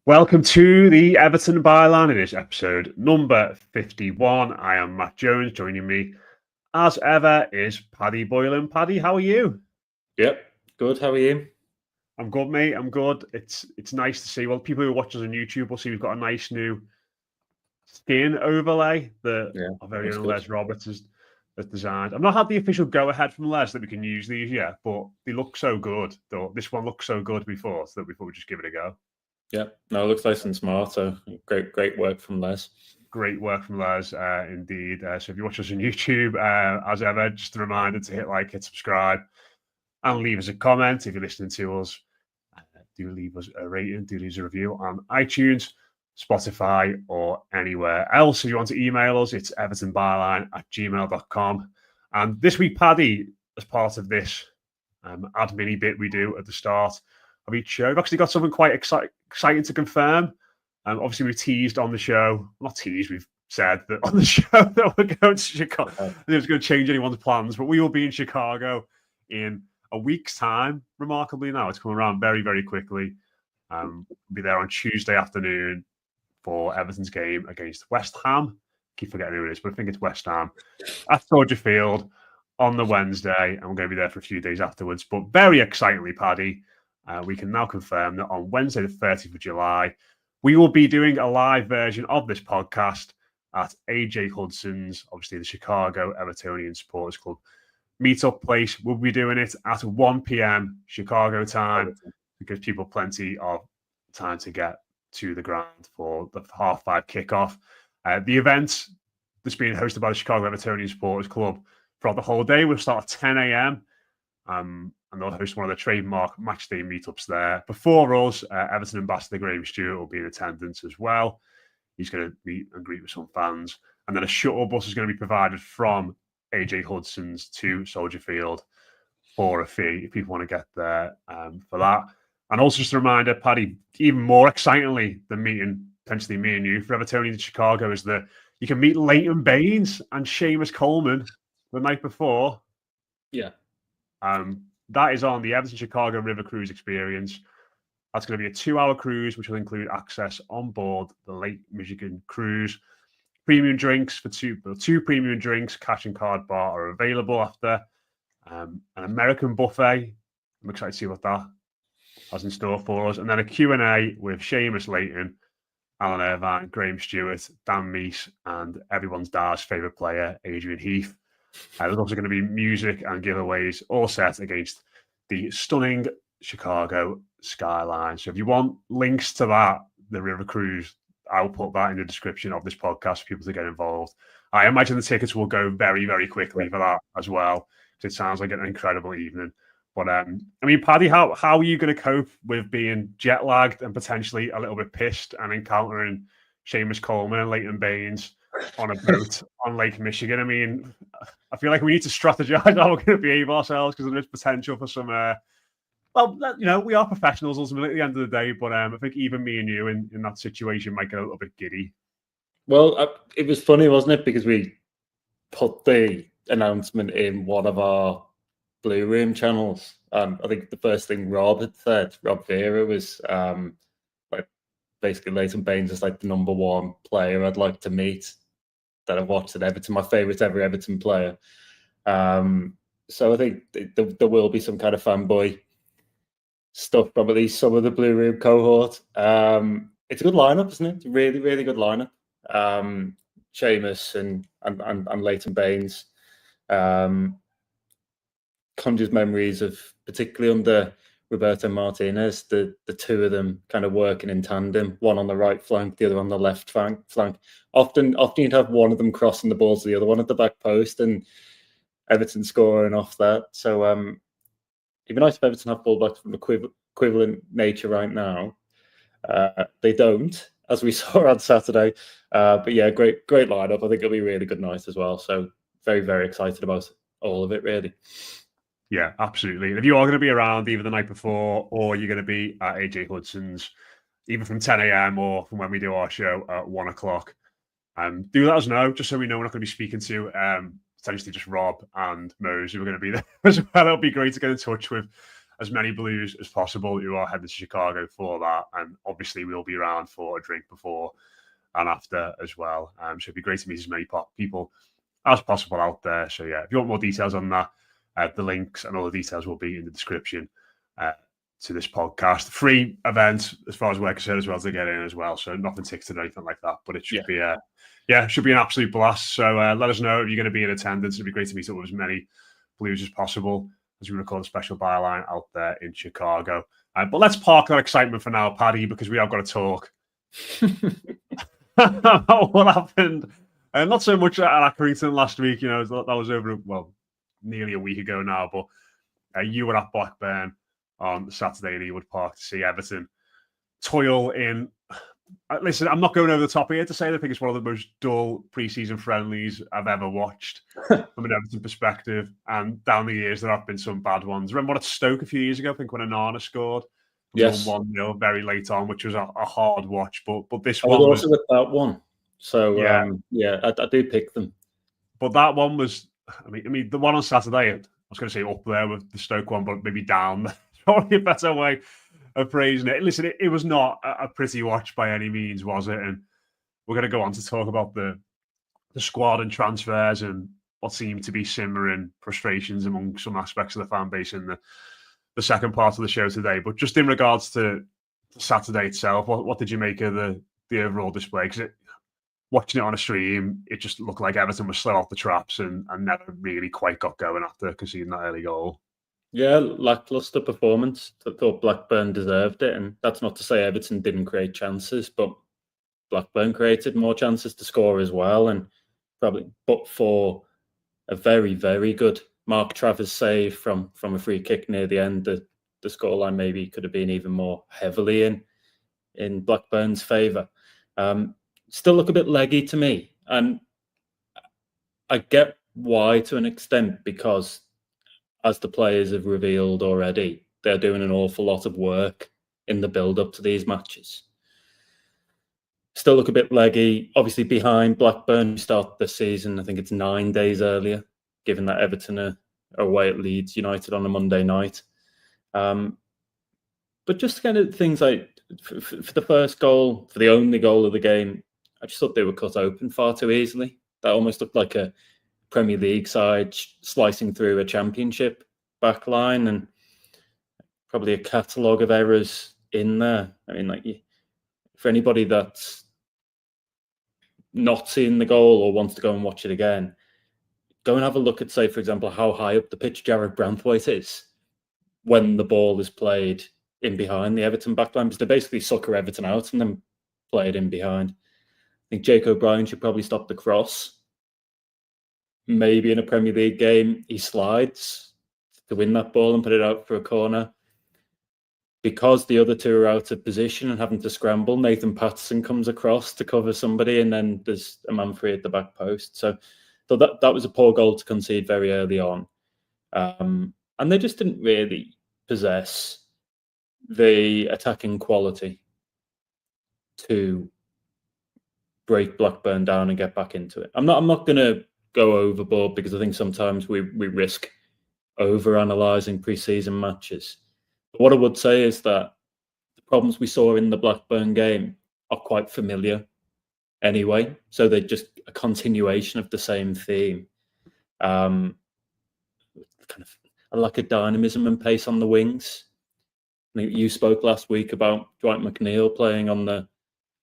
Welcome to the Everton Byline. It is episode number 51. I am Matt Jones. Joining me, as ever, is Paddy Boylan. Paddy, how are you? Yep, good. How are you? I'm good, mate. I'm good. It's nice to see. Well, people who watch us on YouTube will see we've got a nice new skin overlay that our very own Les Roberts has designed. I've not had the official go-ahead from Les that we can use these yet, but they look so good. This one looks so good before, so that we thought we'd just give it a go. Yeah, no, it looks nice and smart. So great work from Les. Great work from Les, indeed. So if you watch us on YouTube, as ever, just a reminder to hit like, hit subscribe, and leave us a comment. If you're listening to us, do leave us a rating, do leave us a review on iTunes, Spotify, or anywhere else. If you want to email us, it's evertonbyline@gmail.com. And this week, Paddy, as part of this admin bit we do at the start of each show, we've actually got something quite exciting to confirm. Obviously, we've teased on the show, not teased, we've said that on the show that we're going to Chicago. It was going to change anyone's plans, but we will be in Chicago in a week's time. Remarkably now, it's coming around very, very quickly. We'll be there on Tuesday afternoon for Everton's game against West Ham. Keep forgetting who it is, but I think it's West Ham at Soldier Field on the Wednesday, and we're going to be there for a few days afterwards. But very excitingly, Paddy, we can now confirm that on Wednesday, the 30th of July, we will be doing a live version of this podcast at AJ Hudson's, obviously the Chicago Evertonian Supporters Club meetup place. We'll be doing it at 1 p.m. Chicago time to give people plenty of time to get to the ground for the 5:30 kickoff. The event that's being hosted by the Chicago Evertonian Supporters Club throughout the whole day will start at 10 a.m. And they'll host one of the trademark match day meetups there. Before us, Everton ambassador Graham Stewart will be in attendance as well. He's going to meet and greet with some fans. And then a shuttle bus is going to be provided from AJ Hudson's to Soldier Field for a fee if people want to get there for that. And also just a reminder, Paddy, even more excitingly than meeting potentially me and you for Evertonian in Chicago is that you can meet Leighton Baines and Seamus Coleman the night before. Yeah. That is on the Everton Chicago River Cruise experience. That's going to be a 2-hour cruise, which will include access on board the Lake Michigan cruise. Premium drinks for two premium drinks, cash and card bar are available after. An American buffet. I'm excited to see what that has in store for us. And then a Q&A with Seamus Leighton, Alan Irvine, Graham Stewart, Dan Meese, and everyone's dad's favourite player, Adrian Heath. There's also going to be music and giveaways all set against the stunning Chicago skyline. So if you want links to that, the River Cruise, I'll put that in the description of this podcast for people to get involved. I imagine the tickets will go very, very quickly for that as well, because it sounds like an incredible evening. But I mean, Paddy, how are you going to cope with being jet lagged and potentially a little bit pissed and encountering Seamus Coleman and Leighton Baines on a boat on Lake Michigan? I mean, I feel like we need to strategize how we're going to behave ourselves, because there is potential for some. We are professionals ultimately at the end of the day, but I think even me and you in that situation might get a little bit giddy. Well, it was funny, wasn't it? Because we put the announcement in one of our Blue Room channels, and I think the first thing Rob had said, Rob Vera, was like basically Leighton Baines is like the number one player I'd like to meet that I've watched at Everton, my favourite ever Everton player. So I think there will be some kind of fanboy stuff from at least some of the Blue Room cohort. It's a good lineup, isn't it? It's a really, really good lineup. Seamus and Leighton Baines conjures memories of, particularly under Roberto Martinez, the two of them kind of working in tandem, one on the right flank, the other on the left flank. Often you'd have one of them crossing the ball to the other one at the back post, and Everton scoring off that. So it'd be nice if Everton have fullbacks from equivalent nature right now. They don't, as we saw on Saturday. But yeah, great lineup. I think it'll be a really good night as well. So very, very excited about all of it, really. Yeah, absolutely. And if you are going to be around either the night before or you're going to be at AJ Hudson's, either from 10 a.m. or from when we do our show at 1 o'clock, do let us know, just so we know we're not going to be speaking to potentially just Rob and Mose, who are going to be there as well. It'll be great to get in touch with as many Blues as possible who are headed to Chicago for that. And obviously, we'll be around for a drink before and after as well. So it'd be great to meet as many people as possible out there. So yeah, if you want more details on that, the links and all the details will be in the description to this podcast. Free event as far as we're concerned as well to get in as well. So nothing ticketed or anything like that, but it should be should be an absolute blast. So let us know if you're going to be in attendance. It'd be great to meet up with as many Blues as possible as we record a special byline out there in Chicago. But let's park that excitement for now, Paddy, because we have got to talk about what happened. Not so much at Accrington last week, that was over, nearly a week ago now, but you were at Blackburn on Saturday in Ewood Park to see Everton toil in. Listen, I'm not going over the top here to say that I think it's one of the most dull pre-season friendlies I've ever watched from an Everton perspective. And down the years, there have been some bad ones. Remember what at Stoke a few years ago? I think when Onana scored. Yes. 1-0 very late on, which was a hard watch. But this one was also with that one. So, I do pick them. But that one was, I mean, the one on Saturday, I was going to say up there with the Stoke one, but maybe down. Probably a better way of praising it. Listen, it was not a pretty watch by any means, was it? And we're going to go on to talk about the squad and transfers and what seemed to be simmering frustrations among some aspects of the fan base in the second part of the show today. But just in regards to Saturday itself, what did you make of the overall display? Because watching it on a stream, it just looked like Everton was slow off the traps and never really quite got going after conceding that early goal. Yeah, lackluster performance. I thought Blackburn deserved it. And that's not to say Everton didn't create chances, but Blackburn created more chances to score as well. And probably, but for a very, very good Mark Travers save from a free kick near the end, the scoreline maybe could have been even more heavily in Blackburn's favour. Still look a bit leggy to me. And I get why to an extent, because as the players have revealed already, they're doing an awful lot of work in the build-up to these matches. Still look a bit leggy. Obviously behind Blackburn, who started the season, I think it's 9 days earlier, given that Everton are away at Leeds United on a Monday night. But just kind of things like, for the first goal, for the only goal of the game, I just thought they were cut open far too easily. That almost looked like a Premier League side slicing through a Championship back line, and probably a catalogue of errors in there. I mean, for anybody that's not seen the goal or wants to go and watch it again, go and have a look at, say, for example, how high up the pitch Jared Branthwaite is when the ball is played in behind the Everton backline, because they basically sucker Everton out and then play it in behind. I think Jake O'Brien should probably stop the cross. Maybe in a Premier League game, he slides to win that ball and put it out for a corner. Because the other two are out of position and having to scramble, Nathan Patterson comes across to cover somebody, and then there's a man free at the back post. So that was a poor goal to concede very early on. And they just didn't really possess the attacking quality to break Blackburn down and get back into it. I'm not going to go overboard, because I think sometimes we risk over-analysing pre-season matches. But what I would say is that the problems we saw in the Blackburn game are quite familiar anyway. So they're just a continuation of the same theme. Kind of a lack of dynamism and pace on the wings. I think you spoke last week about Dwight McNeil playing on the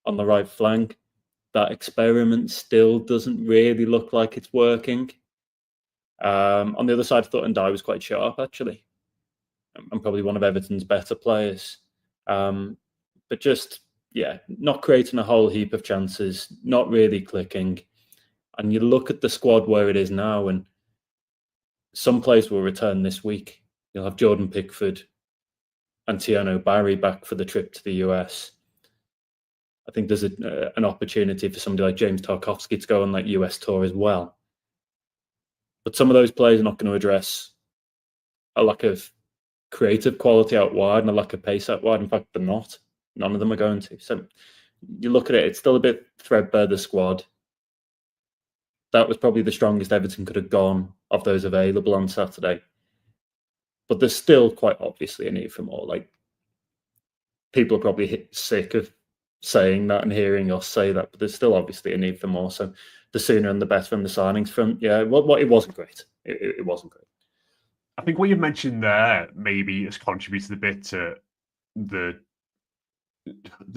right flank. That experiment still doesn't really look like it's working. On the other side, I thought Ndiaye was quite sharp, actually, and probably one of Everton's better players. But just, not creating a whole heap of chances, not really clicking. And you look at the squad where it is now, and some players will return this week. You'll have Jordan Pickford and Tiano Barry back for the trip to the US. I think there's an opportunity for somebody like James Tarkowski to go on that US tour as well. But some of those players are not going to address a lack of creative quality out wide and a lack of pace out wide. In fact, they're not. None of them are going to. So you look at it, it's still a bit threadbare, the squad. That was probably the strongest Everton could have gone of those available on Saturday. but there's still quite obviously a need for more. Like, people are probably sick of saying that and hearing us say that, but there's still obviously a need for more. So the sooner and the better from the signings front. Yeah, what it wasn't great. It wasn't great. I think what you mentioned there maybe has contributed a bit to the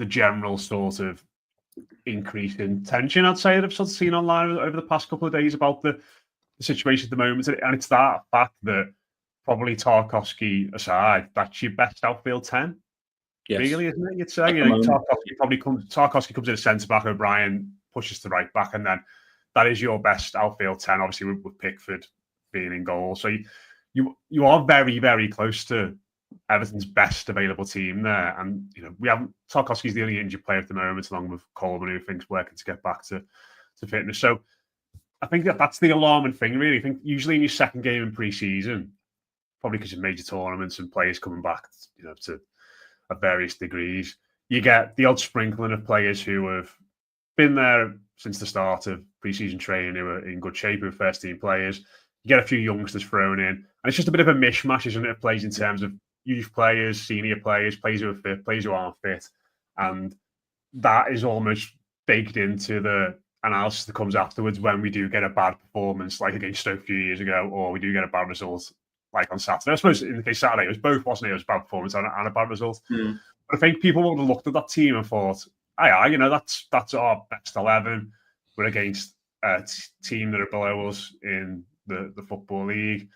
general sort of increase in tension, I'd say, that I've sort of seen online over the past couple of days about the situation at the moment. And it's that fact that, probably Tarkowski aside, that's your best outfield 10. Yes. Really, isn't it? You'd say, Tarkowski comes in a centre back, O'Brien pushes to right back, and then that is your best outfield 10, obviously with Pickford being in goal. So you are very, very close to Everton's best available team there. And Tarkowski's the only injured player at the moment, along with Coleman, who thinks working to get back to fitness. So I think that's the alarming thing, really. I think usually in your second game in pre-season, probably because of major tournaments and players coming back, to at various degrees, you get the odd sprinkling of players who have been there since the start of pre-season training, who are in good shape, who are first-team players. You get a few youngsters thrown in, and it's just a bit of a mishmash, isn't it? It plays in terms of youth players, senior players, players who are fit, players who aren't fit, and that is almost baked into the analysis that comes afterwards when we do get a bad performance, like against Stoke a few years ago, or we do get a bad result, like on Saturday. I suppose in the case of Saturday, it was both, wasn't it? It was a bad performance and a bad result. Mm. But I think people would have looked at that team and thought, that's our best 11. We're against a team that are below us in the Football League.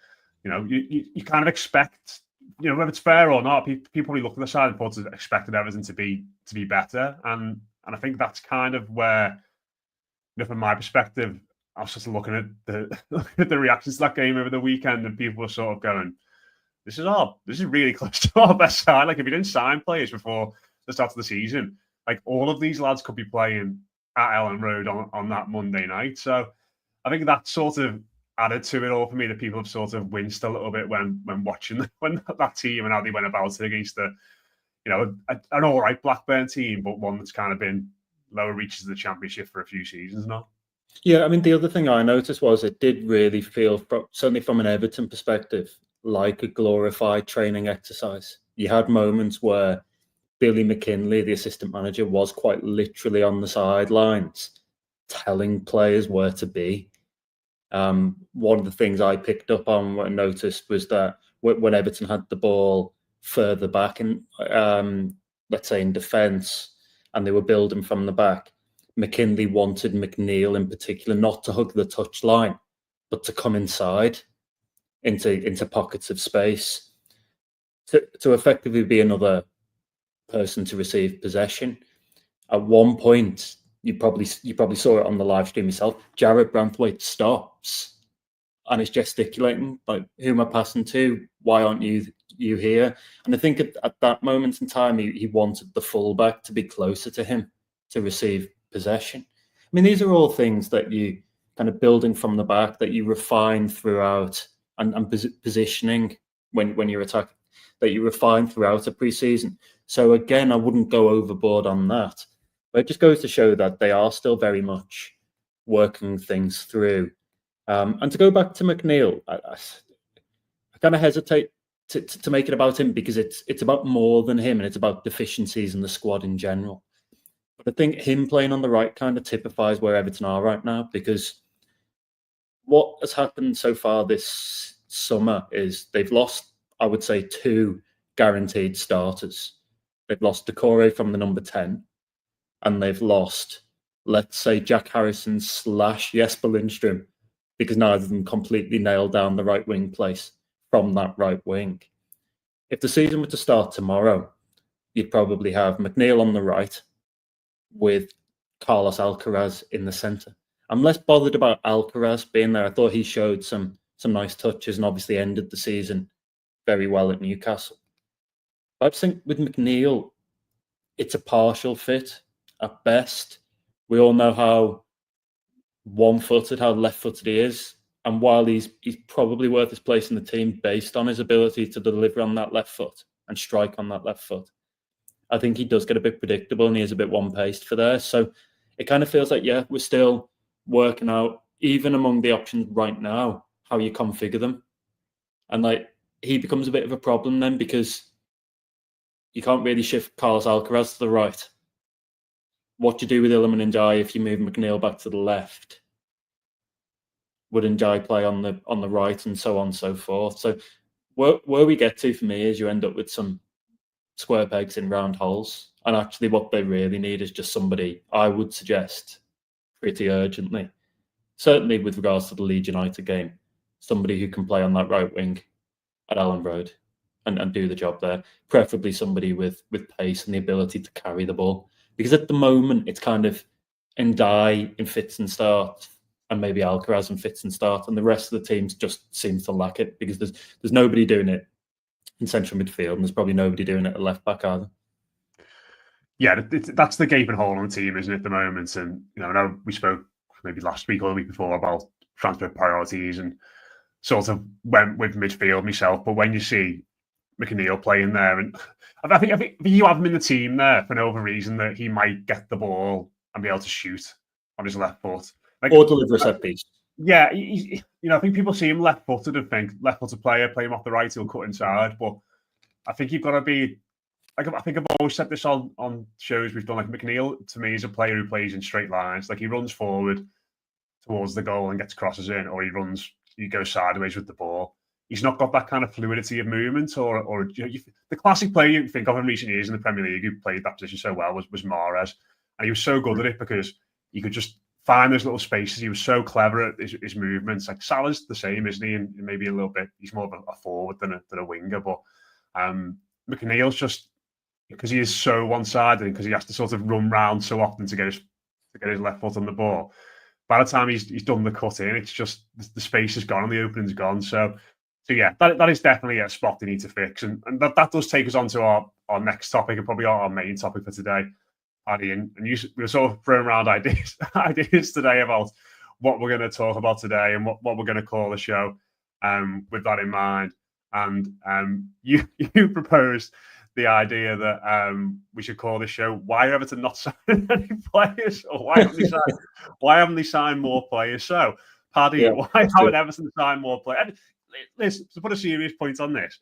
You kind of expect, whether it's fair or not, people probably look at the side and thought expected Everton to be better. And I think that's kind of where, from my perspective, I was just looking at the reactions to that game over the weekend, and people were sort of going, this is really close to our best side. Like, if you didn't sign players before the start of the season, like, all of these lads could be playing at Ellen Road on that Monday night. So I think that sort of added to it all for me, that people have sort of winced a little bit when watching that team and how they went about it against an all right Blackburn team, but one that's kind of been lower reaches of the Championship for a few seasons now. Yeah, I mean, the other thing I noticed was it did really feel, certainly from an Everton perspective, like a glorified training exercise. You had moments where Billy McKinley, the assistant manager, was quite literally on the sidelines telling players where to be. One of the things I picked up on, what I noticed, was that when Everton had the ball further back, and let's say in defence, and they were building from the back, McKinley wanted McNeil in particular not to hug the touchline, but to come inside into pockets of space to effectively be another person to receive possession. At one point, you probably saw it on the live stream yourself, Jared Branthwaite stops and is gesticulating, like, who am I passing to? Why aren't you here? And I think at that moment in time, he wanted the fullback to be closer to him to receive possession. I mean, these are all things that you kind of building from the back, that you refine throughout, and positioning when you're attacking, that you refine throughout a pre-season. So again, I wouldn't go overboard on that. But it just goes to show that they are still very much working things through. And to go back to McNeil, I kind of hesitate to make it about him, because it's about more than him, and it's about deficiencies in the squad in general. But I think him playing on the right kind of typifies where Everton are right now, because what has happened so far this summer is they've lost, I would say, 2 guaranteed starters. They've lost Decore from the number 10, and they've lost, let's say, Jack Harrison / Jesper Lindstrom, because neither of them completely nailed down the right wing place from that right wing. If the season were to start tomorrow, you'd probably have McNeil on the right with Carlos Alcaraz in the centre. I'm less bothered about Alcaraz being there. I thought he showed some nice touches and obviously ended the season very well at Newcastle. But I just think with McNeil, it's a partial fit at best. We all know how one-footed, how left-footed he is. And while he's probably worth his place in the team based on his ability to deliver on that left foot and strike on that left foot, I think he does get a bit predictable, and he is a bit one-paced for there. So it kind of feels like, we're still working out, even among the options right now, how you configure them. And like, he becomes a bit of a problem then, because you can't really shift Carlos Alcaraz to the right. What do you do with Iliman and Jai if you move McNeil back to the left? Would Njai play on the right, and so on and so forth? So where we get to for me is you end up with some square pegs in round holes. And actually what they really need is just somebody, I would suggest, pretty urgently, certainly with regards to the Leeds United game, somebody who can play on that right wing at Allen Road and do the job there. Preferably somebody with pace and the ability to carry the ball. Because at the moment, it's kind of Ndai in fits and starts, and maybe Alcaraz in fits and starts, and the rest of the teams just seems to lack it, because there's nobody doing it in central midfield, and there's probably nobody doing it at left back either. Yeah, that's the gaping hole on the team, isn't it, at the moment? And I know we spoke maybe last week or the week before about transfer priorities and sort of went with midfield myself. But when you see McNeil playing there, and I think you have him in the team there for no other reason that he might get the ball and be able to shoot on his left foot, or deliver a set piece. Yeah, I think people see him left-footed and think left-footed player, play him off the right, he'll cut inside. But I think you've got to be. I think I've always said this on shows we've done. Like, McNeil, to me, is a player who plays in straight lines. Like, he runs forward towards the goal and gets crosses in, or he goes sideways with the ball. He's not got that kind of fluidity of movement, or the classic player you think of in recent years in the Premier League who played that position so well was Mahrez, and he was so good at it because he could just find those little spaces. He was so clever at his movements. Like, Salah's the same, isn't he? And maybe a little bit. He's more of a forward than a winger, but McNeil's just, because he is so one-sided, because he has to sort of run round so often to get his left foot on the ball. By the time he's done the cut in, it's just the space is gone and the opening's gone. So yeah, that is definitely a spot they need to fix, and that does take us on to our next topic, and probably our main topic for today, Paddy. And we were sort of throwing around ideas today about what we're going to talk about today and what we're going to call the show, with that in mind. And you proposed the idea that we should call this show "Why are Everton not signing any players?" or "Why haven't they signed more players?" So, Paddy, why haven't Everton signed more players? Listen, to put a serious point on this,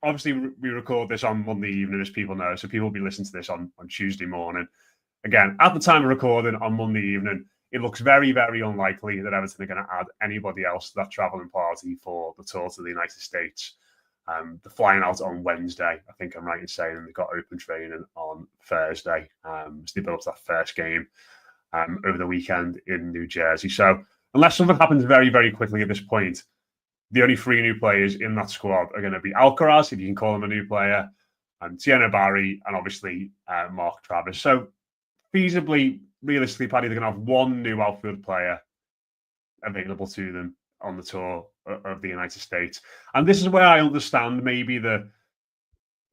obviously we record this on Monday evening, as people know, so people will be listening to this on Tuesday morning. Again, at the time of recording on Monday evening, it looks very, very unlikely that Everton are going to add anybody else to that travelling party for the tour to the United States. They're flying out on Wednesday. I think I'm right in saying they've got open training on Thursday. So they built up that first game over the weekend in New Jersey. So unless something happens very, very quickly at this point, the only 3 new players in that squad are going to be Alcaraz, if you can call him a new player, and Tieno Barry, and obviously Mark Travis. So feasibly, realistically, Paddy, they're going to have 1 new outfield player available to them on the tour of the United States. And this is where I understand maybe the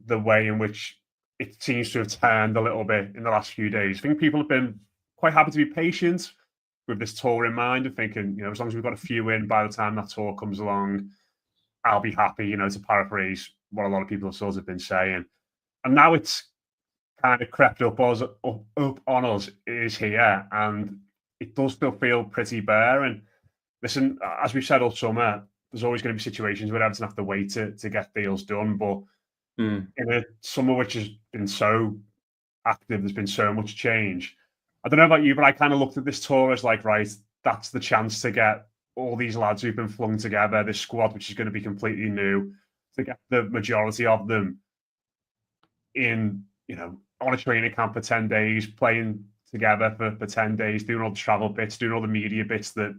way in which it seems to have turned a little bit in the last few days. I think people have been quite happy to be patient with this tour in mind and thinking, as long as we've got a few in by the time that tour comes along, I'll be happy, to paraphrase what a lot of people have sort of been saying. And now it's kind of crept up on us, is here, and it does still feel pretty bare. And listen, as we've said all summer, there's always going to be situations where Everton have to wait to get deals done. But in a summer which has been so active, there's been so much change. I don't know about you, but I kind of looked at this tour as like, right, that's the chance to get all these lads who've been flung together, this squad, which is going to be completely new, to get the majority of them in, on a training camp for 10 days, playing together for 10 days, doing all the travel bits, doing all the media bits that,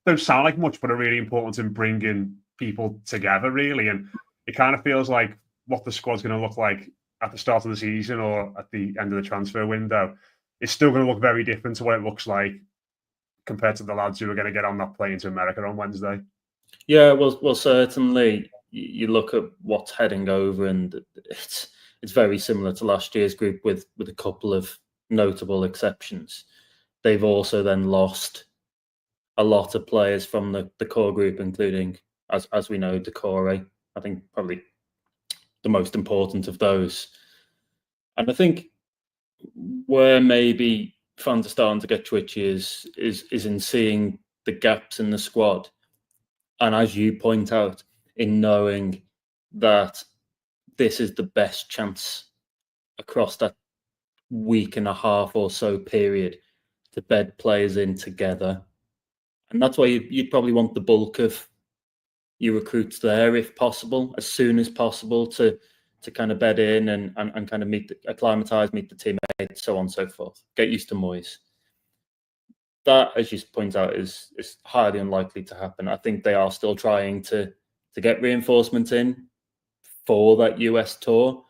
don't sound like much, but are really important in bringing people together, really. And it kind of feels like what the squad's going to look like at the start of the season or at the end of the transfer window, it's still going to look very different to what it looks like compared to the lads who are going to get on that plane to America on Wednesday. Yeah, well, certainly you look at what's heading over, and it's very similar to last year's group with a couple of notable exceptions. They've also then lost a lot of players from the core group, including, as we know, Decore. I think probably the most important of those. And I think where maybe fans are starting to get twitchy is in seeing the gaps in the squad. And as you point out, in knowing that this is the best chance across that week and a half or so period to bed players in together. And that's why you'd probably want the bulk of your recruits there, if possible, as soon as possible, to kind of bed in and kind of acclimatise, meet the teammates, so on and so forth. Get used to Moyes. That, as you point out, is highly unlikely to happen. I think they are still trying to get reinforcements in for that US tour.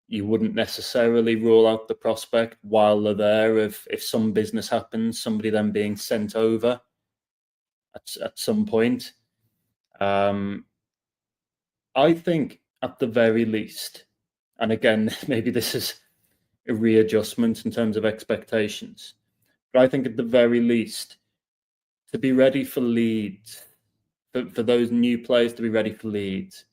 You wouldn't necessarily rule out the prospect while they're there of, if some business happens, somebody then being sent over at some point. I think at the very least, and again, maybe this is a readjustment in terms of expectations, but I think at the very least, to be ready for Leeds, for those new players to be ready for Leeds,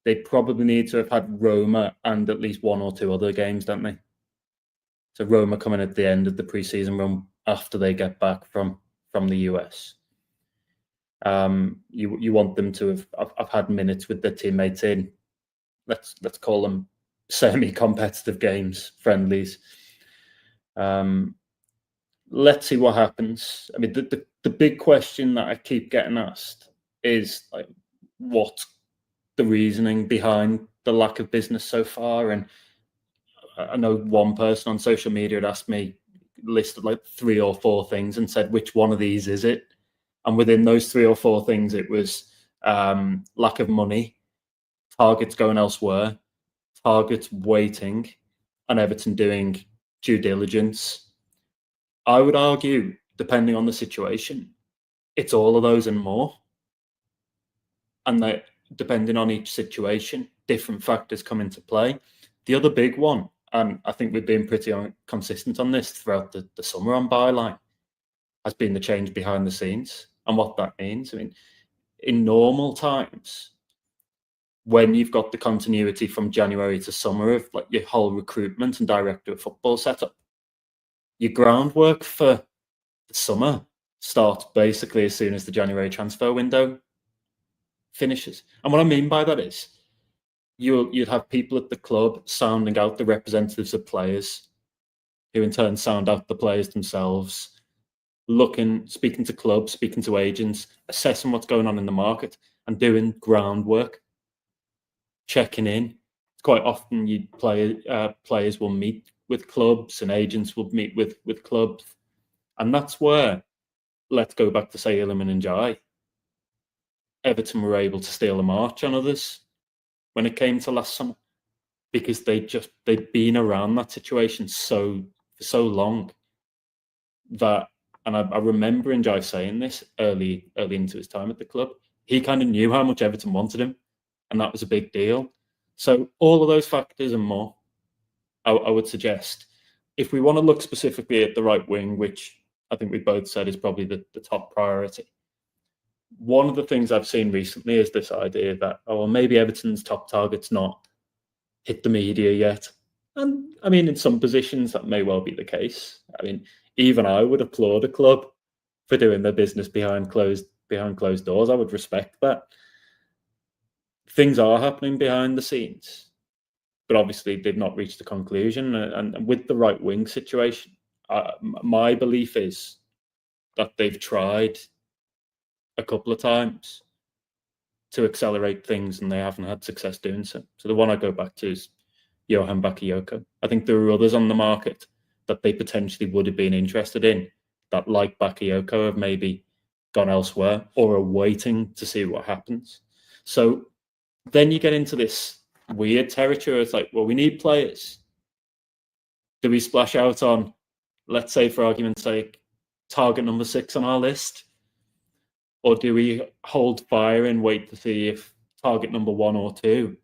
they probably need to have had Roma and at least one or two other games, don't they? So Roma coming at the end of the pre-season run after they get back from the US. You want them to have had minutes with their teammates in, let's call them semi-competitive games, friendlies. Let's see what happens. I mean, the big question that I keep getting asked is, like, what's the reasoning behind the lack of business so far? And I know one person on social media had asked me, listed like 3 or 4 things and said, which one of these is it? And within those 3 or 4 things, it was lack of money, targets going elsewhere, targets waiting, and Everton doing due diligence. I would argue, depending on the situation, it's all of those and more. And that, depending on each situation, different factors come into play. The other big one, and I think we've been pretty consistent on this throughout the summer on Byline, has been the change behind the scenes and what that means. I mean, in normal times, when you've got the continuity from January to summer of like your whole recruitment and director of football setup, your groundwork for the summer starts basically as soon as the January transfer window finishes. And what I mean by that is you'd have people at the club sounding out the representatives of players, who in turn sound out the players themselves, speaking to clubs, speaking to agents, assessing what's going on in the market and doing groundwork, checking in. Quite often players will meet with clubs and agents will meet with clubs. And that's where, let's go back to, say, Iliman and Jai. Everton were able to steal a march on others when it came to last summer, because they'd been around that situation for so long that, and I remember Njai saying this early into his time at the club, he kind of knew how much Everton wanted him, and that was a big deal. So all of those factors and more, I would suggest, if we want to look specifically at the right wing, which I think we both said is probably the top priority, one of the things I've seen recently is this idea that, maybe Everton's top target's not hit the media yet. And I mean, in some positions, that may well be the case. I mean, even I would applaud a club for doing their business behind closed doors. I would respect that. Things are happening behind the scenes, but obviously they've not reached a conclusion. And with the right wing situation, my belief is that they've tried a couple of times to accelerate things and they haven't had success doing so. So the one I go back to is Johan Bakayoko. I think there are others on the market that they potentially would have been interested in that, like Bakayoko, have maybe gone elsewhere or are waiting to see what happens. So then you get into this weird territory. It's like, well, we need players. Do we splash out on, let's say, for argument's sake, target number 6 on our list? Or do we hold fire and wait to see if target number 1 or 2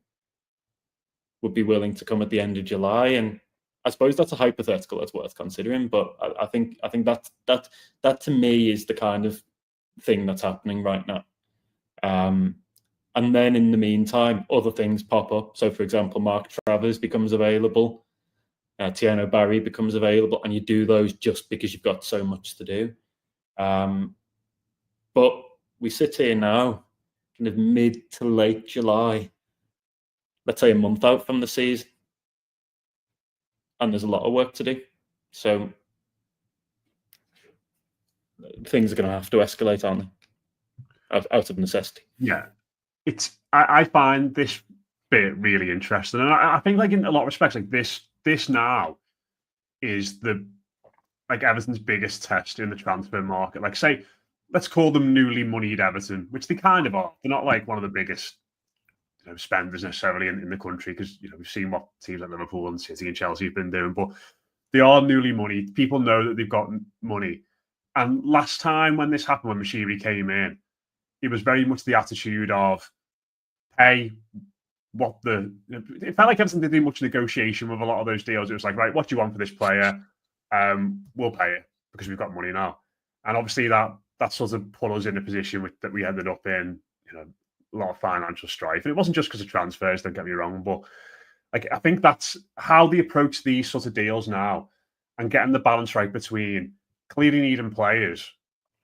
would be willing to come at the end of July? And I suppose that's a hypothetical that's worth considering. But I think that to me is the kind of thing that's happening right now. And then in the meantime, other things pop up. So, for example, Mark Travers becomes available, Tiano Barry becomes available, and you do those just because you've got so much to do. But we sit here now, kind of mid to late July, let's say a month out from the season. And there's a lot of work to do. So things are going to have to escalate, aren't they? Out of necessity. Yeah. I find this bit really interesting. And I think like in a lot of respects, like this now is like Everton's biggest test in the transfer market. Like say, let's call them newly moneyed Everton, which they kind of are. They're not like one of the biggest spenders necessarily in the country because we've seen what teams like Liverpool and City and Chelsea have been doing, but they are newly moneyed. People know that they've got money. And last time when this happened, when Mashiri came in, it was very much the attitude of pay what it felt like Everton didn't do much negotiation with a lot of those deals. It was like, right, what do you want for this player? We'll pay it because we've got money now. And obviously that sort of put us in a position that we ended up in, a lot of financial strife. And it wasn't just because of transfers, don't get me wrong, but like I think that's how they approach these sort of deals now and getting the balance right between clearly needing players,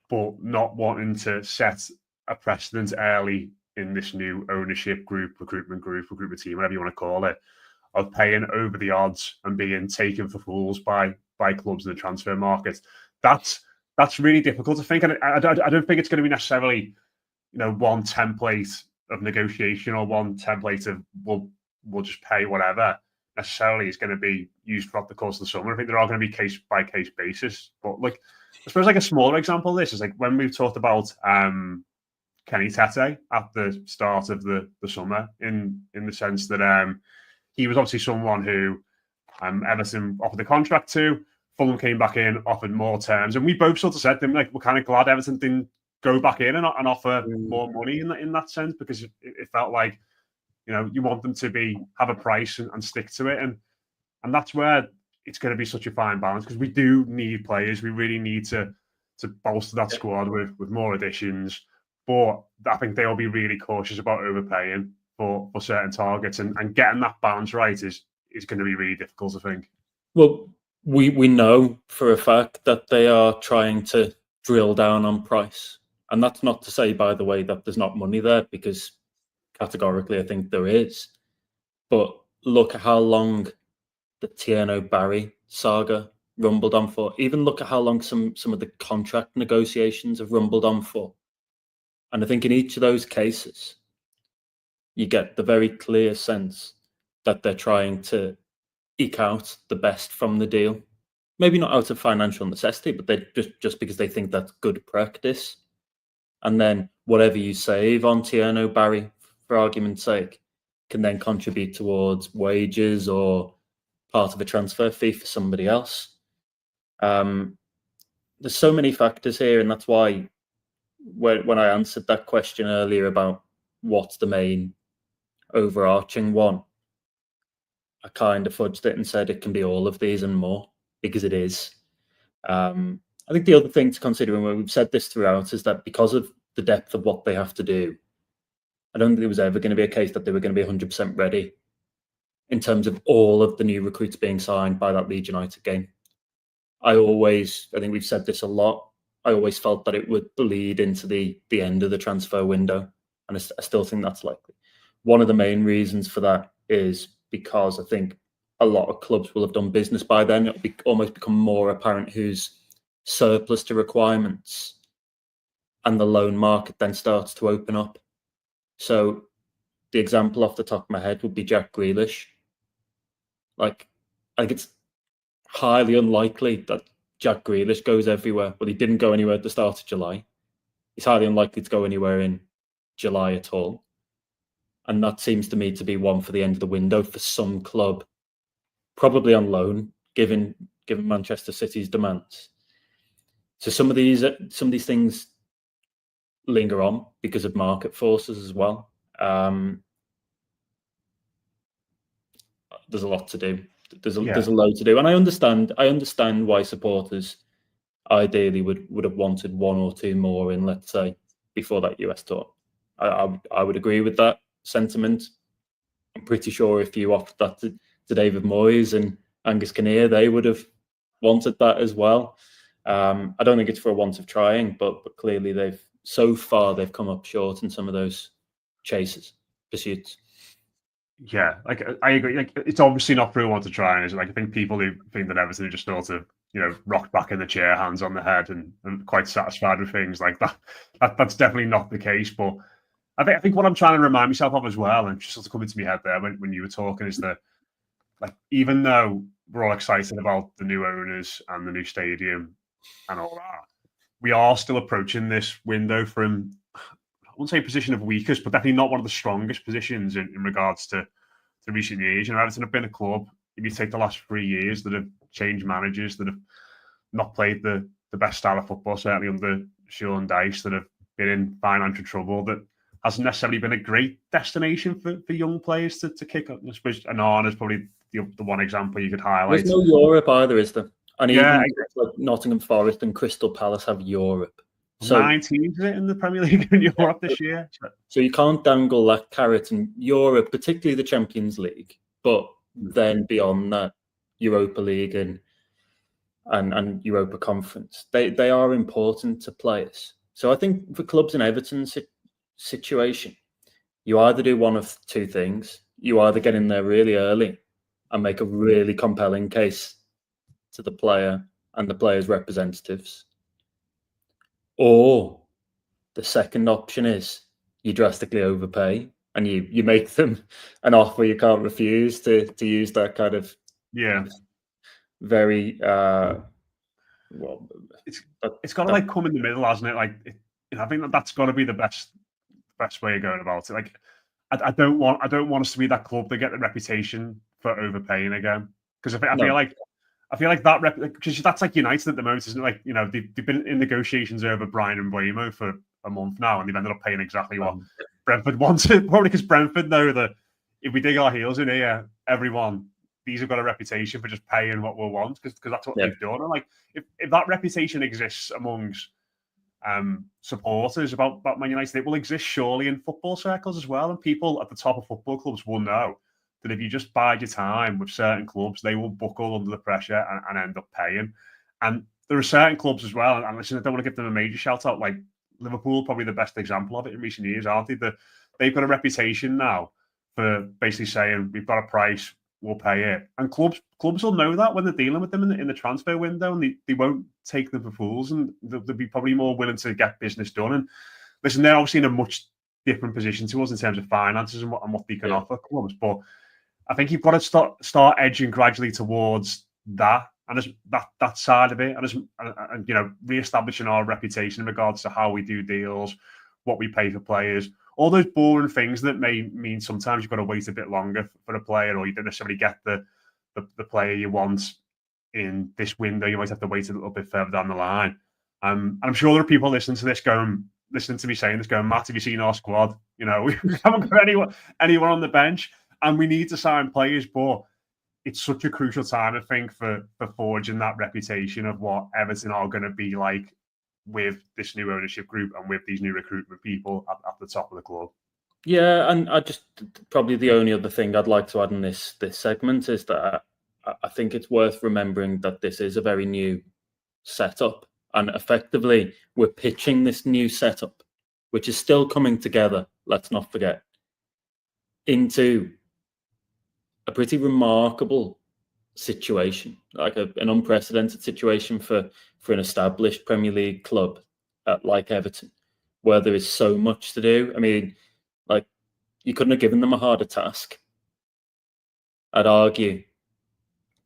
but not wanting to set a precedent early in this new ownership group, recruitment team, whatever you want to call it, of paying over the odds and being taken for fools by clubs in the transfer market. That's really difficult to think. And I don't think it's going to be necessarily one template of negotiation or one template of we'll just pay whatever necessarily is going to be used throughout the course of the summer. I think they're all going to be case by case basis. But like, I suppose like a smaller example of this is like when we've talked about Kenny Tete at the start of the summer in the sense that he was obviously someone who Everton offered the contract to. Fulham came back in, offered more terms, and we both sort of said them like we're kind of glad Everton didn't go back in and offer more money in that sense because it felt like you want them to have a price and stick to it, and that's where it's going to be such a fine balance because we do need players. We really need to bolster that squad with more additions, but I think they'll be really cautious about overpaying for certain targets and getting that balance right is going to be really difficult, I think. Well, we know for a fact that they are trying to drill down on price. And that's not to say, by the way, that there's not money there, because categorically I think there is. But look at how long the Tierno Barry saga rumbled on for. Even look at how long some of the contract negotiations have rumbled on for. And I think in each of those cases, you get the very clear sense that they're trying to eke out the best from the deal. Maybe not out of financial necessity, but they just because they think that's good practice. And then whatever you save on Tierno Barry, for argument's sake, can then contribute towards wages or part of a transfer fee for somebody else. There's so many factors here, and that's why when I answered that question earlier about what's the main overarching one, I kind of fudged it and said it can be all of these and more, because it is. I think the other thing to consider, and we've said this throughout, is that because of the depth of what they have to do, I don't think there was ever going to be a case that they were going to be 100% ready in terms of all of the new recruits being signed by that Leeds United game. I think we've said this a lot, I always felt that it would bleed into the end of the transfer window, and I still think that's likely. One of the main reasons for that is because I think a lot of clubs will have done business by then. It'll almost become more apparent who's surplus to requirements, and the loan market then starts to open up. So the example off the top of my head would be Jack Grealish. Like, I think it's highly unlikely that Jack Grealish goes everywhere. Well, he didn't go anywhere at the start of July. He's highly unlikely to go anywhere in July at all. And that seems to me to be one for the end of the window for some club, probably on loan, given Manchester City's demands. So some of these things linger on because of market forces as well. There's a lot to do. There's a load to do, and I understand why supporters ideally would have wanted one or two more in, let's say, before that US tour. I would agree with that sentiment. I'm pretty sure if you offered that to David Moyes and Angus Kinnear, they would have wanted that as well. I don't think it's for a want of trying, but clearly they've come up short in some of those pursuits. Yeah, like I agree. Like it's obviously not for everyone to try, is it? Like I think people who think that Everton are just sort of rocked back in the chair, hands on the head, and quite satisfied with things like that. That's definitely not the case. But I think what I'm trying to remind myself of as well, and just sort of coming to my head there when you were talking, is that like even though we're all excited about the new owners and the new stadium and all that, we are still approaching this window from, I wouldn't say position of weakest, but definitely not one of the strongest positions in regards to recent years. Everton have been a club, if you take the last 3 years, that have changed managers, that have not played the best style of football, certainly under Sean Dyche, that have been in financial trouble, that hasn't necessarily been a great destination for young players to kick up. I suppose Anan is probably the one example you could highlight. There's no Europe either, is there? And Yeah, even like Nottingham Forest and Crystal Palace have Europe. So 9 teams in the Premier League in Europe this year. So you can't dangle that carrot in Europe, particularly the Champions League, but then beyond that, Europa League and Europa Conference, they are important to players. So I think for clubs in Everton's situation, you either do one of two things. You either get in there really early and make a really compelling case to the player and the player's representatives, or the second option is you drastically overpay and you make them an offer you can't refuse, to use that kind of very well, it's got to like come in the middle, hasn't it? Like I think that's got to be the best way of going about it. Like I don't want us to be that club that get the reputation for overpaying again, because I feel like that because that's like United at the moment, isn't it? Like they've been in negotiations over Brian and Mbeumo for a month now, and they've ended up paying exactly what Brentford wanted. Probably because Brentford know that if we dig our heels in here, these have got a reputation for just paying what we'll want, because that's what they've done. And like if that reputation exists amongst supporters about Man United, it will exist surely in football circles as well. And people at the top of football clubs will know that if you just bide your time with certain clubs, they will buckle under the pressure and end up paying. And there are certain clubs as well, and listen, I don't want to give them a major shout out, like Liverpool, probably the best example of it in recent years, aren't they? They've got a reputation now for basically saying, we've got a price, we'll pay it. And clubs will know that when they're dealing with them in the transfer window, and they won't take them for fools, and they'll be probably more willing to get business done. And listen, they're obviously in a much different position to us in terms of finances and what they can offer clubs, but I think you've got to start edging gradually towards that and that side of it, and reestablishing our reputation in regards to how we do deals, what we pay for players, all those boring things that may mean sometimes you've got to wait a bit longer for a player, or you don't necessarily get the player you want in this window. You might have to wait a little bit further down the line. And I'm sure there are people listening to me saying this, going, Matt, have you seen our squad? We haven't got anyone on the bench. And we need to sign players, but it's such a crucial time, I think, for forging that reputation of what Everton are going to be like with this new ownership group and with these new recruitment people at the top of the club. Yeah, and probably the only other thing I'd like to add in this segment is that I think it's worth remembering that this is a very new setup, and effectively we're pitching this new setup, which is still coming together, let's not forget, into a pretty remarkable situation, like an unprecedented situation for an established Premier League club like Everton, where there is so much to do. I mean, like, you couldn't have given them a harder task, I'd argue,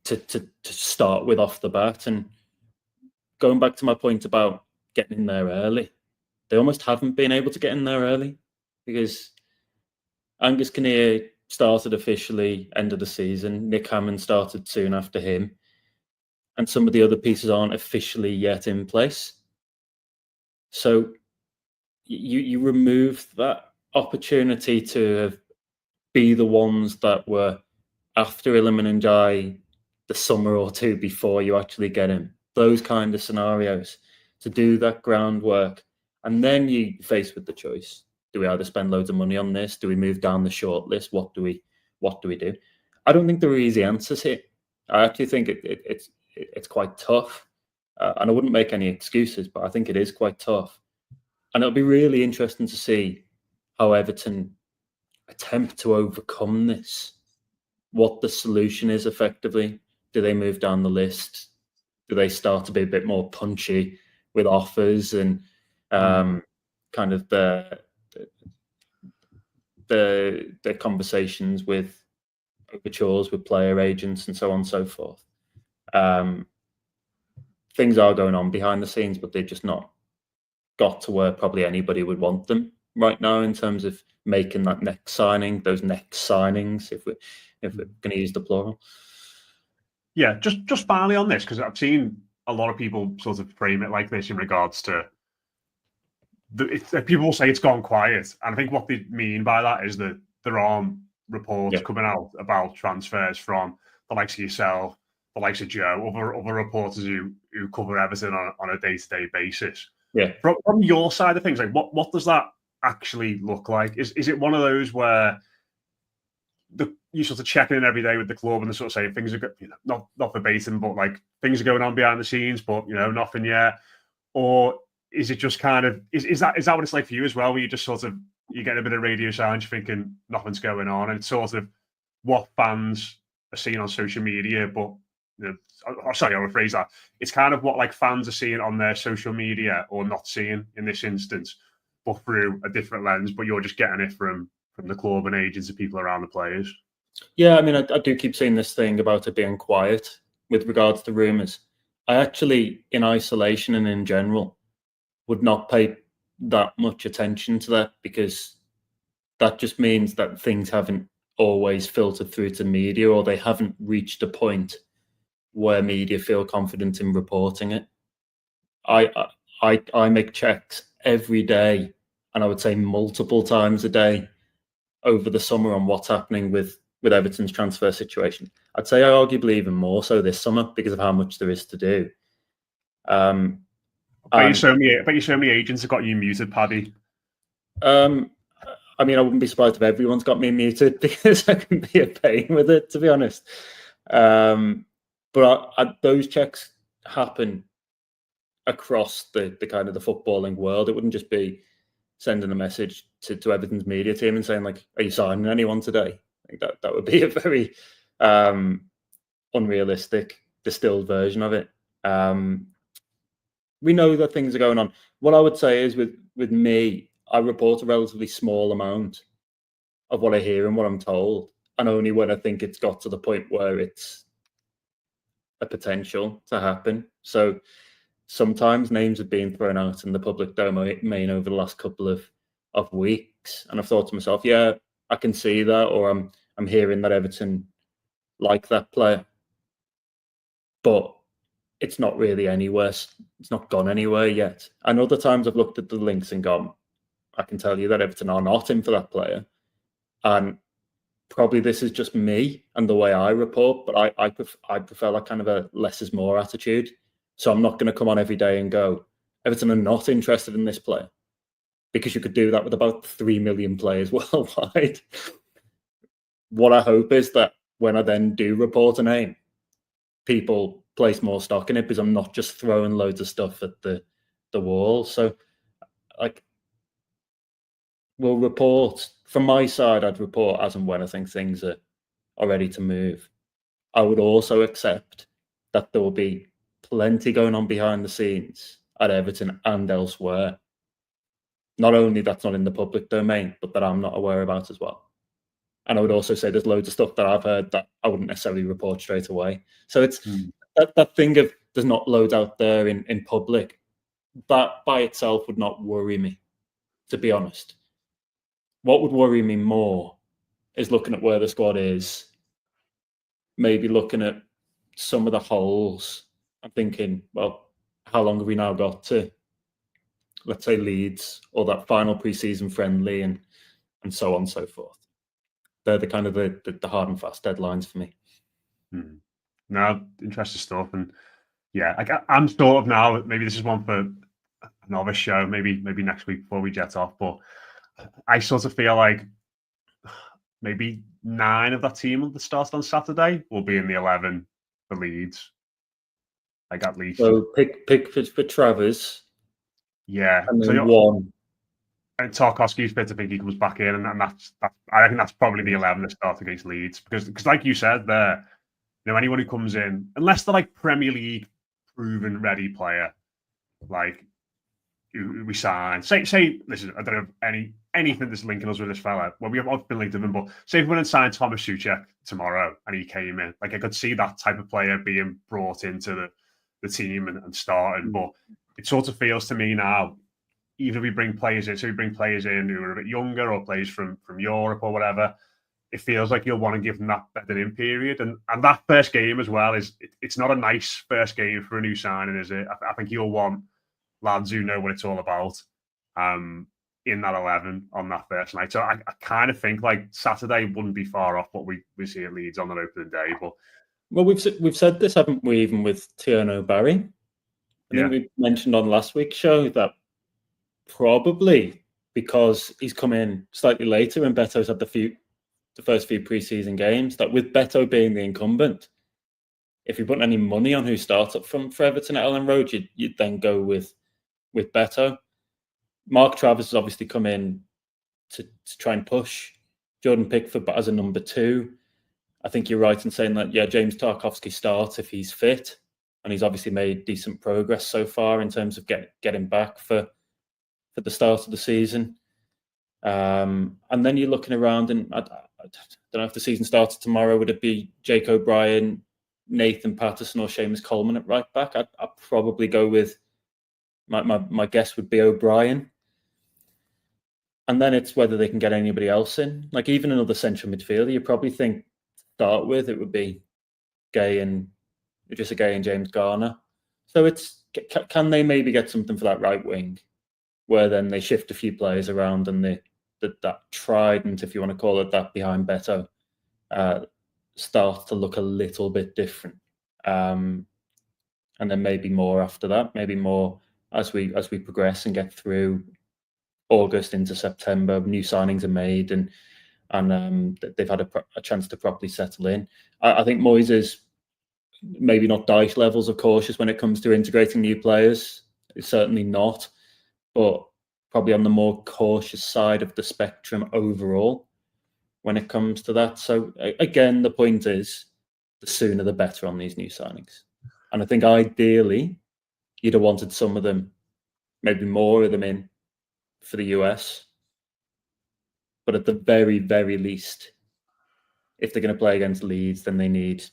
to start with off the bat. And going back to my point about getting in there early, they almost haven't been able to get in there early, because Angus Kinnear started officially end of the season. Nick Hammond started soon after him. And some of the other pieces aren't officially yet in place. So you remove that opportunity to be the ones that were after Iliman Ndiaye the summer or two before you actually get him. Those kind of scenarios, to do that groundwork. And then you face with the choice. Do we either spend loads of money on this? Do we move down the short list? What do we do? I don't think there are easy answers here. I actually think it's quite tough. And I wouldn't make any excuses, but I think it is quite tough. And it'll be really interesting to see how Everton attempt to overcome this, what the solution is effectively. Do they move down the list? Do they start to be a bit more punchy with offers and kind of the conversations with overtures with player agents and so on and so forth? Things are going on behind the scenes, but they've just not got to where probably anybody would want them right now in terms of making that next signing, those next signings, if we're going to use the plural. Yeah, just finally on this, because I've seen a lot of people sort of frame it like this in regards to people will say it's gone quiet, and I think what they mean by that is that there aren't reports coming out about transfers from the likes of yourself, the likes of Joe, other reporters who cover Everton on a day-to-day basis. Yeah. From your side of things, like what does that actually look like? Is it one of those where you sort of checking in every day with the club and they sort of saying things are not verbatim, but like things are going on behind the scenes, but nothing yet? Or is it just kind of is that what it's like for you as well, where you just sort of you get a bit of radio silence, you're thinking nothing's going on, and it's sort of what fans are seeing on social media, but sorry, I'll rephrase that. It's kind of what like fans are seeing on their social media or not seeing in this instance, but through a different lens, but you're just getting it from the club and agents and people around the players. Yeah, I mean, I do keep saying this thing about it being quiet with regards to rumours. I actually, in isolation and in general, would not pay that much attention to that, because that just means that things haven't always filtered through to media, or they haven't reached a point where media feel confident in reporting it. I make checks every day, and I would say multiple times a day over the summer on what's happening with Everton's transfer situation. I'd say arguably even more so this summer because of how much there is to do. But you so many agents have got you muted, Paddy. I mean, I wouldn't be surprised if everyone's got me muted because I can be a pain with it, to be honest. But those checks happen across the kind of the footballing world. It wouldn't just be sending a message to Everton's media team and saying, like, are you signing anyone today? I think that would be a very unrealistic, distilled version of it. We know that things are going on. What I would say is with me, I report a relatively small amount of what I hear and what I'm told, and only when I think it's got to the point where it's a potential to happen. So sometimes names have been thrown out in the public domain over the last couple of weeks, and I've thought to myself, yeah, I can see that, or I'm hearing that Everton like that player, but it's not really anywhere. It's not gone anywhere yet. And other times I've looked at the links and gone, I can tell you that Everton are not in for that player. And probably this is just me and the way I report, but I prefer that kind of a less is more attitude. So I'm not going to come on every day and go, Everton are not interested in this player, because you could do that with about 3 million players worldwide. What I hope is that when I then do report a name, people place more stock in it, because I'm not just throwing loads of stuff at the wall. So, like, we'll report from my side. I'd report as and when I think things are ready to move. I would also accept that there will be plenty going on behind the scenes at Everton and elsewhere. Not only that's not in the public domain, but that I'm not aware about as well. And I would also say there's loads of stuff that I've heard that I wouldn't necessarily report straight away. So it's that thing of there's not loads out there in public. That by itself would not worry me, to be honest. What would worry me more is looking at where the squad is, maybe looking at some of the holes. I'm thinking, well, how long have we now got to, let's say, Leeds or that final pre-season friendly and so on and so forth. They're the kind of the hard and fast deadlines for me. No, interesting stuff. And yeah, I'm sort of now, maybe this is one for another show, maybe next week before we jet off, but I sort of feel like maybe 9 of that team that started on Saturday will be in the 11 for Leeds. Like, at least. So pick for Travers. Yeah. And then so one and Tarkowski's fit. I think he comes back in, and that's I reckon that's probably the 11 that start against Leeds because like you said there, anyone who comes in, unless they're like Premier League proven ready player, like who we sign. Say listen, I don't have anything that's linking us with this fella. Well, we have been linked with him, but say if we went and signed Thomas Souček tomorrow and he came in, like I could see that type of player being brought into the team and starting. But it sort of feels to me now, even if we bring players in, who are a bit younger or players from Europe or whatever, it feels like you'll want to give them that bedding in period. And that first game as well it's not a nice first game for a new signing, is it? I think you'll want lads who know what it's all about in that 11 on that first night. So I kind of think like Saturday wouldn't be far off what we see at Leeds on an opening day. But well, we've said this, haven't we, even with Tierno Barry? I think we mentioned on last week's show that probably because he's come in slightly later and Beto's had the first few pre-season games, that with Beto being the incumbent, if you put any money on who starts up for Everton at Ellen Road, you'd then go with Beto. Mark Travers has obviously come in to try and push Jordan Pickford, but as a number 2. I think you're right in saying that, James Tarkowski starts if he's fit, and he's obviously made decent progress so far in terms of getting back for the start of the season. And then you're looking around, and I don't know if the season started tomorrow, would it be Jake O'Brien, Nathan Patterson, or Seamus Coleman at right back? I'd probably go with, my guess would be O'Brien. And then it's whether they can get anybody else in. Like even another central midfielder, you probably think to start with it would be Gay and James Garner. So can they maybe get something for that right wing, where then they shift a few players around and that trident, if you want to call it that, behind Beto starts to look a little bit different. And then maybe more after that, maybe more as we progress and get through August into September, new signings are made and they've had a chance to properly settle in. I think Moyes is maybe not Dyche levels of cautious when it comes to integrating new players. It's certainly not, but probably on the more cautious side of the spectrum overall when it comes to that. So again, the point is the sooner the better on these new signings. And I think ideally you'd have wanted some of them, maybe more of them in for the US. But at the very, very least, if they're going to play against Leeds, then they need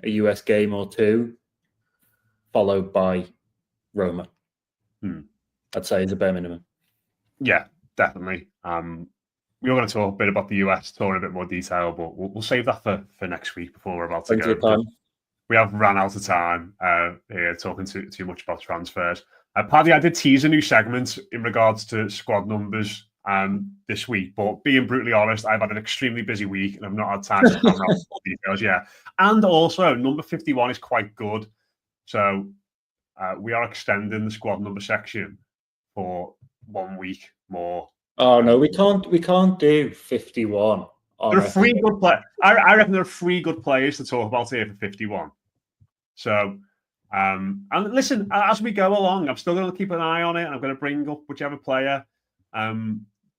a US game or 2, followed by Roma. I'd say is a bare minimum. Yeah, definitely. We are going to talk a bit about the US tour in a bit more detail, but we'll save that for next week before we're about to go. We have ran out of time here talking too much about transfers. Paddy, I did tease a new segment in regards to squad numbers this week, but being brutally honest, I've had an extremely busy week and I've not had time to hammer out details yet. And also, number 51 is quite good. So we are extending the squad number section for 1 week more. Oh no, we can't do 51. There are 3 good players. I reckon there are 3 good players to talk about here for 51. So, and listen, as we go along, I'm still going to keep an eye on it. And I'm going to bring up whichever player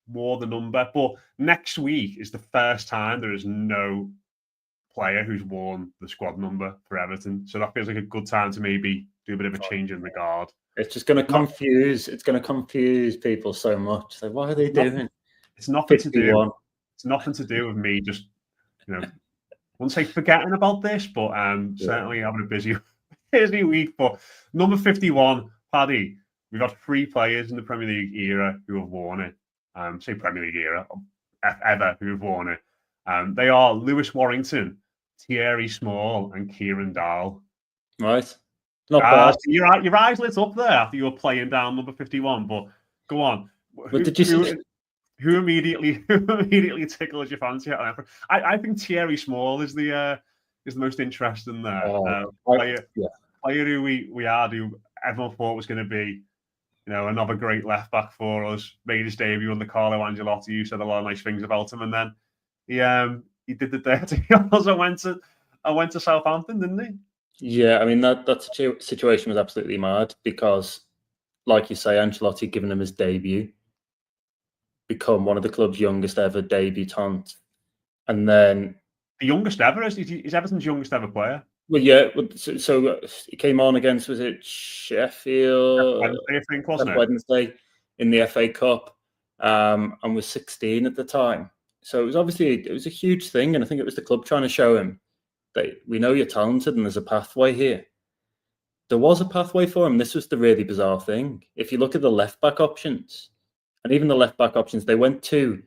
wore the number. But next week is the first time there is no player who's worn the squad number for Everton. So that feels like a good time to maybe do a bit of a change in regard. It's just going to confuse. It's going to confuse people so much. So what are they doing? It's nothing 51. To do. It's nothing to do with me. Just I wouldn't say forgetting about this, but certainly having a busy week. But number 51, Paddy. We've got 3 players in the Premier League era who have worn it. Say Premier League era ever who have worn it. They are Lewis Warrington, Thierry Small, and Kieran Dahl. Right. Not bad. Your eyes lit up there after you were playing down number 51. But go on. Who immediately tickles your fancy? I think Thierry Small is the most interesting there. Player who we had, who everyone thought was going to be, another great left back for us. Made his debut under Carlo Ancelotti. You said a lot of nice things about him, and then he did the dirty. He also went to Southampton, didn't he? Yeah, I mean that situation was absolutely mad because, like you say, Ancelotti had given him his debut. become one of the club's youngest ever debutant. And then the youngest ever is Everton's youngest ever player. Well, yeah. So he came on against, was it Sheffield? Wednesday, I think, wasn't it? Wednesday in the FA Cup, and was 16 at the time. So it was a huge thing, and I think it was the club trying to show him that we know you're talented and there's a pathway here. There was a pathway for him. This was the really bizarre thing. If you look at the left back options, and even the left back options, they went to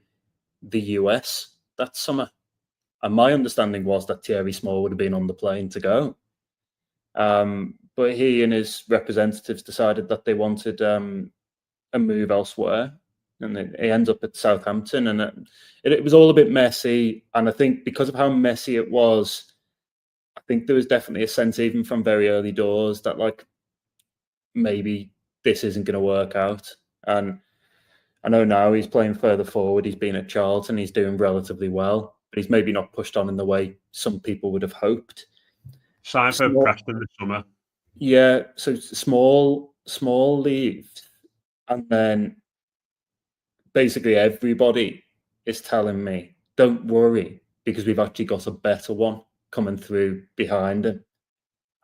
the US that summer. And my understanding was that Thierry Small would have been on the plane to go. But he and his representatives decided that they wanted a move elsewhere. And he ends up at Southampton. And it was all a bit messy. And I think because of how messy it was, I think there was definitely a sense, even from very early doors, that like maybe this isn't going to work out. And I know now he's playing further forward. He's been at Charlton. He's doing relatively well. But he's maybe not pushed on in the way some people would have hoped. Signed for Preston this summer. Yeah, so small leaves. And then basically everybody is telling me, don't worry, because we've actually got a better one coming through behind him.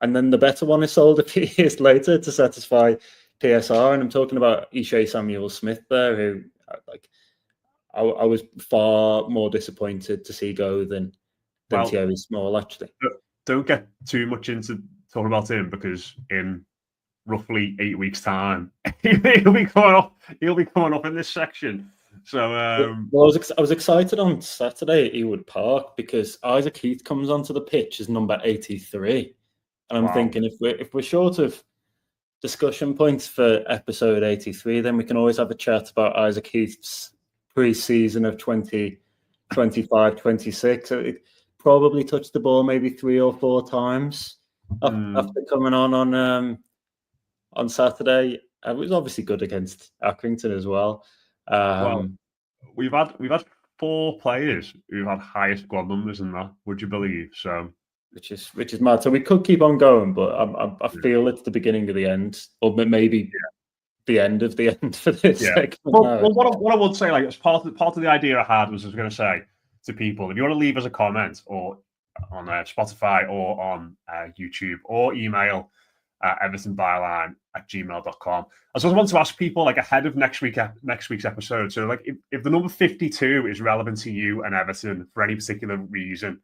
And then the better one is sold a few years later to satisfy PSR. And I'm talking about Ishe Samuel-Smith there, who I was far more disappointed to see go than Thierry Small, actually. Don't get too much into talking about him, because in roughly 8 weeks' time, he'll be coming up in this section. So, well, I was excited on Saturday at Ewood Park because Isaac Heath comes onto the pitch as number 83, and I'm thinking if we're short of discussion points for episode 83, then we can always have a chat about Isaac Heath's pre-season of 2025-26. It probably touched the ball maybe 3 or 4 times after coming on Saturday. It was obviously good against Accrington as well. We've had 4 players who've had higher squad numbers than that. Would you believe? So, which is mad. So we could keep on going, but I feel it's the beginning of the end, or maybe the end of the end for this segment. Well, what I would say, like, as part of the idea I had was going to say to people, if you want to leave us a comment or on Spotify or on YouTube, or email evertonbyline@gmail.com. I just want to ask people, like, ahead of next week's episode. So, like, if the number 52 is relevant to you and Everton for any particular reason,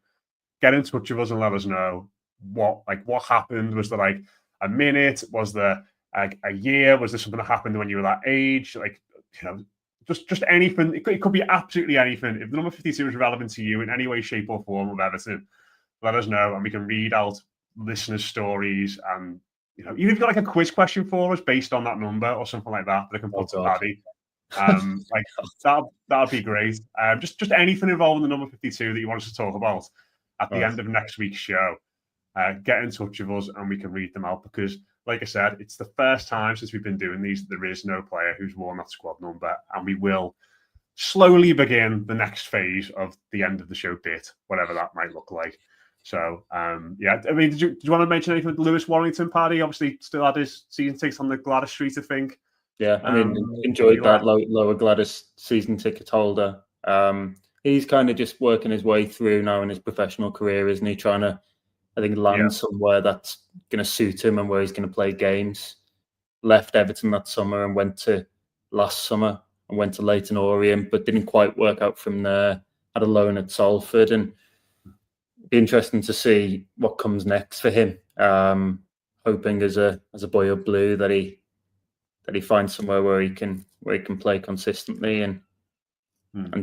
get in touch with us and let us know what happened. Was there like a minute? Was there a year? Was there something that happened when you were that age? Like, just anything. It could be absolutely anything. If the number 52 is relevant to you in any way, shape, or form with Everton, let us know, and we can read out listeners' stories. And even if you've got like a quiz question for us based on that number or something like that I can put to Paddy. Like that'd be great. Just anything involving the number 52 that you want us to talk about at the end of next week's show. Get in touch with us and we can read them out, because, like I said, it's the first time since we've been doing these there is no player who's worn that squad number, and we will slowly begin the next phase of the end of the show bit, whatever that might look like. So, I mean, did you want to mention anything with Lewis Warrington, Paddy? Obviously, still had his season tickets on the Gladys Street, I think. Yeah, I mean, enjoyed that lower Gladys season ticket holder. He's kind of just working his way through now in his professional career, isn't he? Trying to, I think, land somewhere that's going to suit him and where he's going to play games. Left Everton that summer and went to Leyton Orient, but didn't quite work out from there. Had a loan at Salford, and be interesting to see what comes next for him. Hoping as a boy of blue that he finds somewhere where he can play consistently and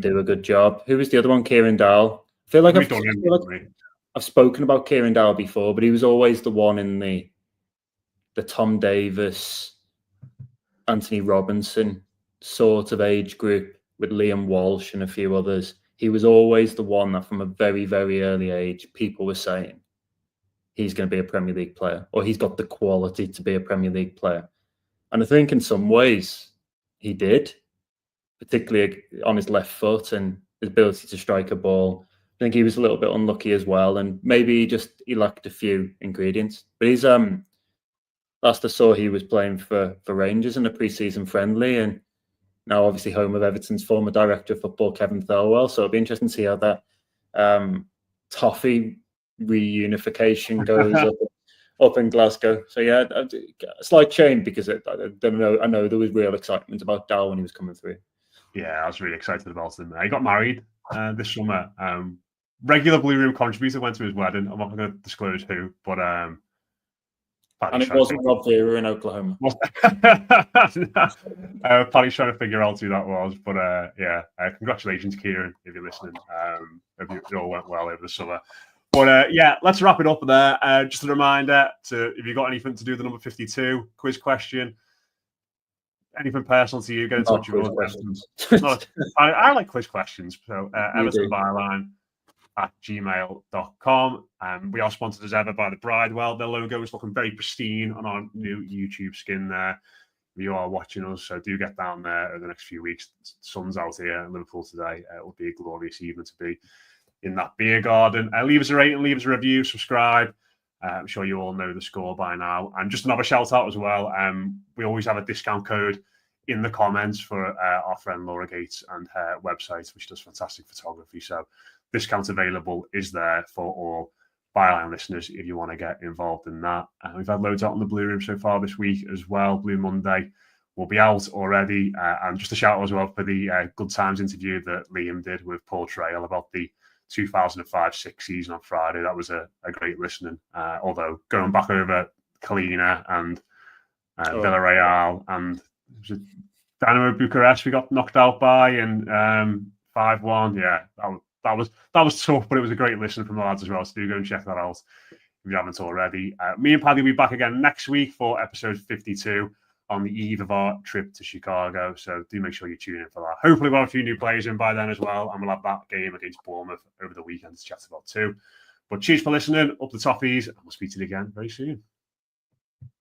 do a good job. Who was the other one? Kieran Dowell. I feel like I've spoken about Kieran Dowell before, but he was always the one in the Tom Davis, Anthony Robinson sort of age group with Liam Walsh and a few others. He was always the one that from a very, very early age, people were saying he's going to be a Premier League player, or he's got the quality to be a Premier League player. And I think in some ways he did, particularly on his left foot and his ability to strike a ball. I think he was a little bit unlucky as well, and maybe he lacked a few ingredients. But he's last I saw, he was playing for Rangers in a pre-season friendly, and now obviously home of Everton's former director of football, Kevin Thirlwell. So it'll be interesting to see how that toffee reunification goes up in Glasgow. So yeah, a slight change because I don't know. I know there was real excitement about Dow when he was coming through. Yeah, I was really excited about him. He got married this summer. Regular Blue Room contributor went to his wedding. I'm not going to disclose who, but and it wasn't Rob Vera in Oklahoma. Paddy's trying to figure out who that was, but yeah, congratulations, Kieran, if you're listening. Hope it all went well over the summer. But yeah, let's wrap it up there. Just a reminder if you've got anything to do with the number 52 quiz question, anything personal to you, get in touch with us. I like quiz questions. So Everton Byline at gmail.com. We are sponsored as ever by the Bridewell. Their logo is looking very pristine on our new YouTube skin there. You are watching us, so do get down there over the next few weeks. The sun's out here in Liverpool today. It will be a glorious evening to be in that beer garden. Leave us a rating, leave us a review, subscribe. I'm sure you all know the score by now. And just another shout out as well. We always have a discount code in the comments for our friend Laura Gates and her website, which does fantastic photography. So discount available is there for all Byline listeners if you want to get involved in that. We've had loads out on the Blue Room so far this week as well. Blue Monday will be out already. And just a shout out as well for the Good Times interview that Liam did with Paul Trail about the 2005-06 season on Friday. That was a great listening. Although going back over Kalina and Villarreal and Dynamo Bucharest we got knocked out by and 5-1. Yeah, that was tough, but it was a great listen from the lads as well. So do go and check that out if you haven't already. Me and Paddy will be back again next week for episode 52 on the eve of our trip to Chicago. So do make sure you tune in for that. Hopefully we'll have a few new players in by then as well, and we'll have that game against Bournemouth over the weekend to chat about too. But cheers for listening. Up the Toffees, and we'll speak to you again very soon.